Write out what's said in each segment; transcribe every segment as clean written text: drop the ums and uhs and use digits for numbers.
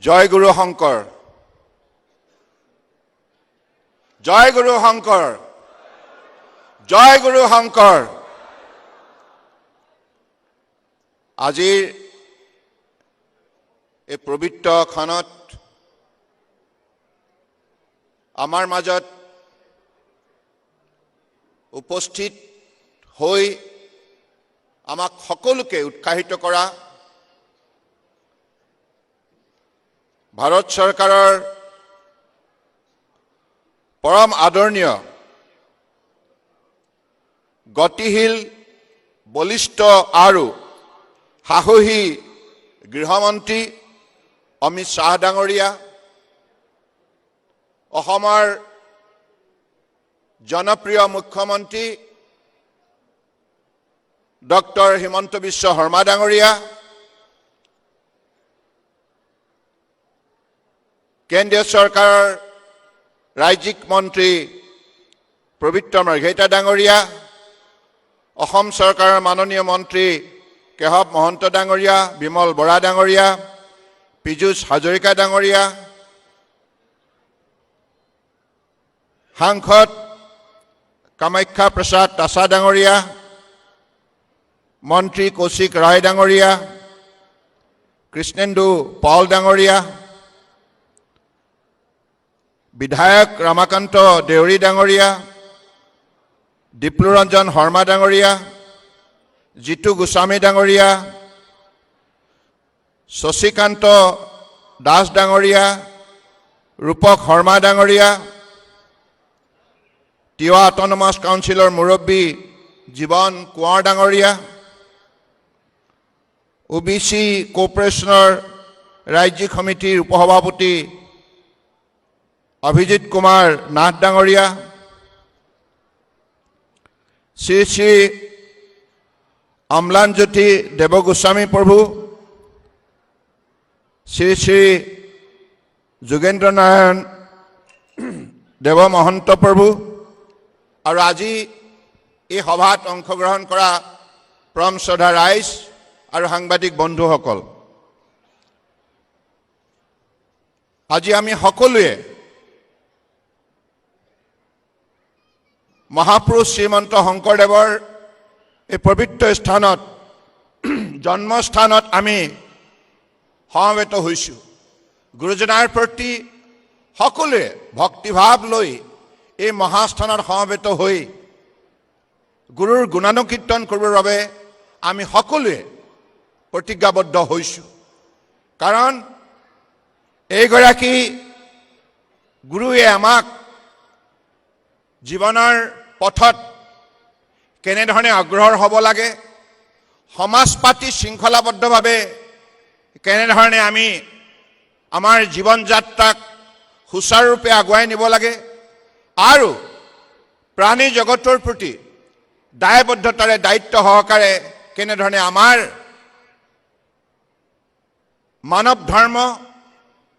জয় গুৰু শংকৰ, জয় গুৰু শংকৰ, জয় গুৰু শংকৰ। আজিৰ এই পবিত্ৰ ক্ষণত আমাৰ মাজত উপস্থিত হৈ আমাক সকলোকে উৎসাহিত কৰা ভাৰত চৰকাৰৰ পৰম আদৰণীয় গতিশীল বলিষ্ঠ আৰু সাহসী গৃহমন্ত্ৰী অমিত শ্বাহ ডাঙৰীয়া, অসমৰ জনপ্ৰিয় মুখ্যমন্ত্ৰী ডক্টৰ হিমন্ত বিশ্ব শৰ্মা ডাঙৰীয়া, কেন্দ্ৰীয় চৰকাৰৰ ৰাজ্যিক মন্ত্ৰী পবিত্ৰ মাৰ্ঘেৰিটা ডাঙৰীয়া, অসম চৰকাৰৰ মাননীয় মন্ত্ৰী কেশৱ মহন্ত ডাঙৰীয়া, বিমল বৰা ডাঙৰীয়া, পীযুষ হাজৰিকা ডাঙৰীয়া, সাংসদ কামাখ্যা প্ৰসাদ তাছা ডাঙৰীয়া, মন্ত্ৰী কৌশিক ৰায় ডাঙৰীয়া, কৃষ্ণেন্দু পল ডাঙৰীয়া, বিধায়ক ৰামাকান্ত দেউৰী ডাঙৰীয়া, ডিপ্লুৰঞ্জন শৰ্মা ডাঙৰীয়া, জিতু গোস্বামী ডাঙৰীয়া, শশীকান্ত দাস ডাঙৰীয়া, ৰূপক শৰ্মা ডাঙৰীয়া, তিৱা অট'নমাছ কাউন্সিলৰ মুৰব্বী জীৱন কোঁৱৰ ডাঙৰীয়া, OBC কৰ্পৰেশ্যনৰ ৰাজ্যিক সমিতিৰ উপসভাপতি অভিজিত কুমাৰ নাথ ডাঙৰীয়া, শ্ৰী শ্ৰী অম্লানজ্যোতি দেৱগোস্বামী প্ৰভু, শ্ৰী শ্ৰী যোগেন্দ্ৰ নাৰায়ণ দেৱ মহন্ত প্ৰভু আৰু আজি এই সভাত অংশগ্ৰহণ কৰা পৰম শ্ৰদ্ধা ৰাইজ আৰু সাংবাদিক বন্ধুসকল, আজি আমি সকলোৱে মহাপুৰুষ শ্ৰীমন্ত শংকৰদেৱৰ এই পবিত্ৰ স্থানত জন্মস্থানত আমি সমবেত হৈছোঁ। গুৰুজনাৰ প্ৰতি সকলোৱে ভক্তিভাৱ লৈ এই মহাস্থানত সমবেত হৈ গুৰুৰ গুণানুকীৰ্তন কৰিবৰ বাবে আমি সকলোৱে প্ৰতিজ্ঞাবদ্ধ হৈছোঁ। কাৰণ এইগৰাকী গুৰুৱে আমাক জীৱনৰ পথত কেনেধৰণে অগ্ৰসৰ হ'ব লাগে, সমাজ পাতি শৃংখলাবদ্ধভাৱে কেনেধৰণে আমি আমাৰ জীৱন যাত্ৰাক সুচাৰুৰূপে আগুৱাই নিব লাগে আৰু প্ৰাণী জগতৰ প্ৰতি দায়বদ্ধতাৰে দায়িত্ব সহকাৰে কেনেধৰণে আমাৰ মানৱ ধৰ্ম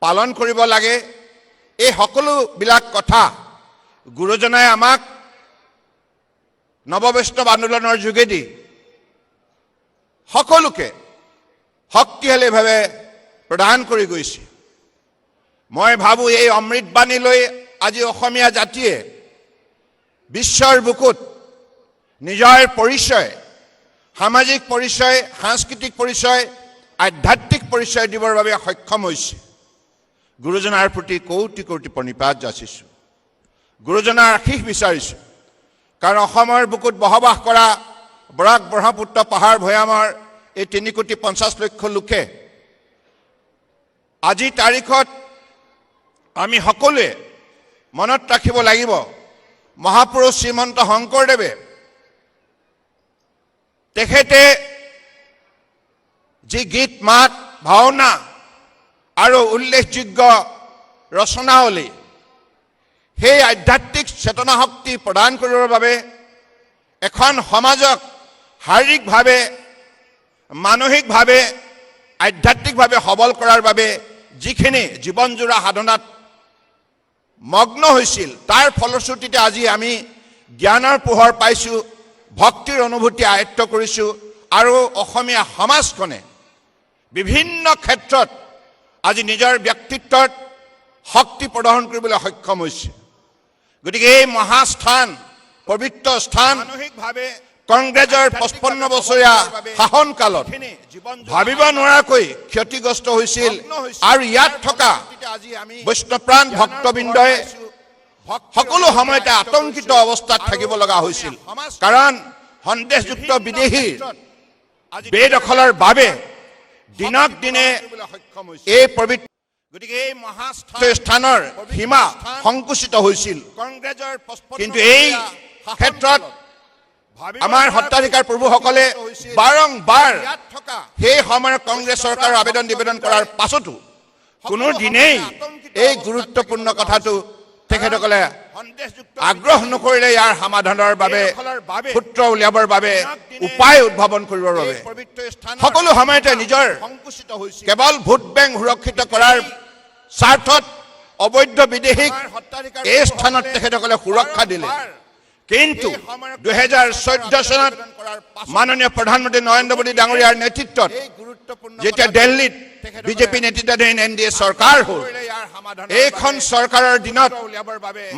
পালন কৰিব লাগে, এই সকলোবিলাক কথা গুৰুজনাই আমাক নৱবৈষ্ণৱ আন্দোলনৰ যোগেদি সকলোকে শক্তিশালীভাৱে প্ৰদান কৰি গৈছে। মই ভাবোঁ এই অমৃতবাণী লৈ আজি অসমীয়া জাতিয়ে বিশ্বৰ বুকুত নিজৰ পৰিচয়, সামাজিক পৰিচয়, সাংস্কৃতিক পৰিচয়, আধ্যাত্মিক পৰিচয় দিবৰ বাবে সক্ষম হৈছে। গুৰুজনাৰ প্ৰতি কোটি কোটি প্ৰণিপাত যাচিছোঁ, গুৰুজনাৰ আশীষ বিচাৰিছোঁ। কাৰণ অসমৰ বুকুত বসবাস কৰা বৰাক ব্ৰহ্মপুত্ৰ পাহাৰ ভৈয়ামৰ এই 3,50,00,000 লোকে আজিৰ তাৰিখত আমি সকলোৱে মনত ৰাখিব লাগিব, মহাপুৰুষ শ্ৰীমন্ত শংকৰদেৱে তেখেতে যি গীত মাত ভাওনা আৰু উল্লেখযোগ্য ৰচনাৱলী, সেই আধ্যাত্মিক চেতনা শক্তি প্ৰদান কৰিবৰ বাবে এখন সমাজক শাৰীৰিকভাৱে, মানসিকভাৱে, আধ্যাত্মিকভাৱে সবল কৰাৰ বাবে যিখিনি জীৱনজোৰা সাধনাত মগ্ন হৈছিল, তাৰ ফলশ্ৰুতিতে আজি আমি জ্ঞানৰ পোহৰ পাইছোঁ, ভক্তিৰ অনুভূতি আয়ত্ত কৰিছোঁ আৰু অসমীয়া সমাজখনে বিভিন্ন ক্ষেত্ৰত আজি নিজৰ ব্যক্তিত্বত শক্তি প্ৰদৰ্শন কৰিবলৈ সক্ষম হৈছে গতিকে এই মহাস্থান পবিত্ৰ স্থান মানসিকভাৱে কংগ্ৰেছৰ 55 বছৰীয়া শাসনকালত ভাবিব নোৱাৰাকৈ ক্ষতিগ্ৰস্ত হৈছিল আৰু ইয়াত থকা বৈষ্ণৱপ্ৰাণ ভক্তবৃন্দই সকলো সময়তে আতংকিত অৱস্থাত থাকিব লগা হৈছিল কাৰণ সন্দেহযুক্ত বিদেশী বেদখলৰ বাবে দিনক দিনে এই পবিত্ৰ গতিকে এই মহাস্থানৰ সীমা সংকুচিত হৈছিল কিন্তু এই ক্ষেত্ৰত আমাৰ সত্ৰাধিকাৰ প্ৰভুসকলে বাৰংবাৰ সেই সময়ৰ কংগ্ৰেছ চৰকাৰৰ আবেদন নিবেদন কৰাৰ পাছতো কোনো দিনেই এই গুৰুত্বপূৰ্ণ কথাটো তেখেতসকলে আগ্ৰহ নকৰিলে ইয়াৰ সমাধানৰ বাবে সূত্ৰ উলিয়াবৰ বাবে উপায় উদ্ভাৱন কৰিবৰ বাবে সকলো সময়তে নিজৰ কেৱল ভোট বেংক সুৰক্ষিত কৰাৰ স্বাৰ্থত অবৈধ বিদেশীক এই স্থানত তেখেতসকলে সুৰক্ষা দিলে কিন্তু 2014 চনত মাননীয় প্ৰধানমন্ত্ৰী নৰেন্দ্ৰ মোদী ডাঙৰীয়াৰ নেতৃত্বত যেতিয়া দিল্লীত বিজেপি নেতৃত্বাধীন এনডিএ চৰকাৰ হ'ল এইখন চৰকাৰৰ দিনত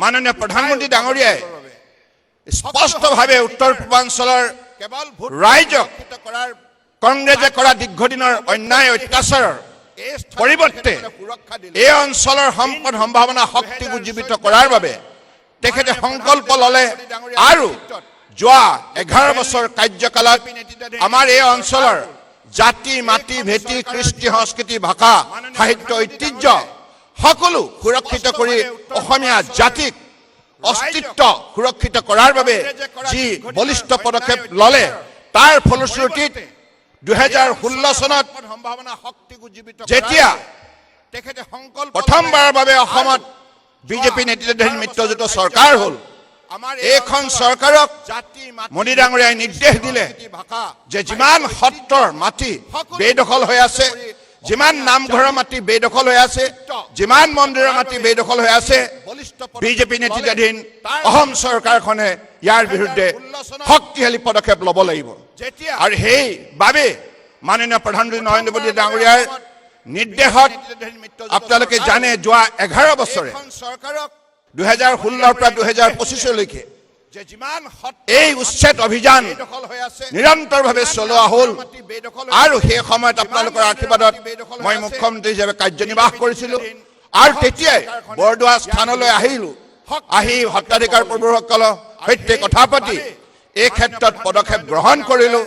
মাননীয় প্ৰধানমন্ত্ৰী ডাঙৰীয়াই স্পষ্টভাৱে উত্তৰ পূৰ্বাঞ্চলৰ ৰাইজক কংগ্ৰেছে কৰা দীৰ্ঘদিনৰ অন্যায় অত্যাচাৰৰ পৰিৱৰ্তে এই অঞ্চলৰ সম্পদ সম্ভাৱনা শক্তি উজ্জীৱিত কৰাৰ বাবে তেখেতে সংকল্প ললে আৰু যোৱা 11 বছৰ কাৰ্যকালত আমাৰ এই অঞ্চলৰ জাতি মাটি ভেটি কৃষ্টি সংস্কৃতি ভাষা সাহিত্য ঐতিহ্য সকলো সুৰক্ষিত কৰি অসমীয়া জাতিক অস্তিত্ব সুৰক্ষিত কৰাৰ বাবে যি বলিষ্ঠ পদক্ষেপ ললে তাৰ ফলশ্ৰুতিত 2016 চনত যেতিয়া তেখেতে সংকল্প প্ৰথমবাৰৰ বাবে অসমত বিজেপি নেতৃত্বাধীন মিত্ৰজোঁটৰ চৰকাৰ হ'ল এইখন চৰকাৰক মোদী ডাঙৰীয়াই নিৰ্দেশ দিলে যে যিমান সত্ৰৰ মাটি বেদখল হৈ আছে যিমান নামঘৰৰ মাটি বেদখল হৈ আছে যিমান মন্দিৰৰ মাটি বেদখল হৈ আছে বিজেপি নেতৃত্বাধীন অসম চৰকাৰখনে ইয়াৰ বিৰুদ্ধে শক্তিশালী পদক্ষেপ ল'ব লাগিব আৰু সেইবাবে মাননীয় প্ৰধানমন্ত্ৰী নৰেন্দ্ৰ মোদী ডাঙৰীয়াৰ নিৰ্দেশত আপোনালোকে জানে যোৱা 11 বছৰে 2016 পৰা 2025 লৈকে এই উচ্ছেদ অভিযান নিৰন্তৰভাৱে চলোৱা হ'ল আৰু সেই সময়ত আপোনালোকৰ আশীৰ্বাদত মই মুখ্যমন্ত্ৰী হিচাপে কাৰ্যনিৰ্বাহ কৰিছিলো আৰু তেতিয়াই বৰদোৱা স্থানলৈ আহিলো আহি সত্ৰাধিকাৰ প্ৰভুসকলৰ সৈতে কথা পাতি এই ক্ষেত্ৰত পদক্ষেপ গ্ৰহণ কৰিলো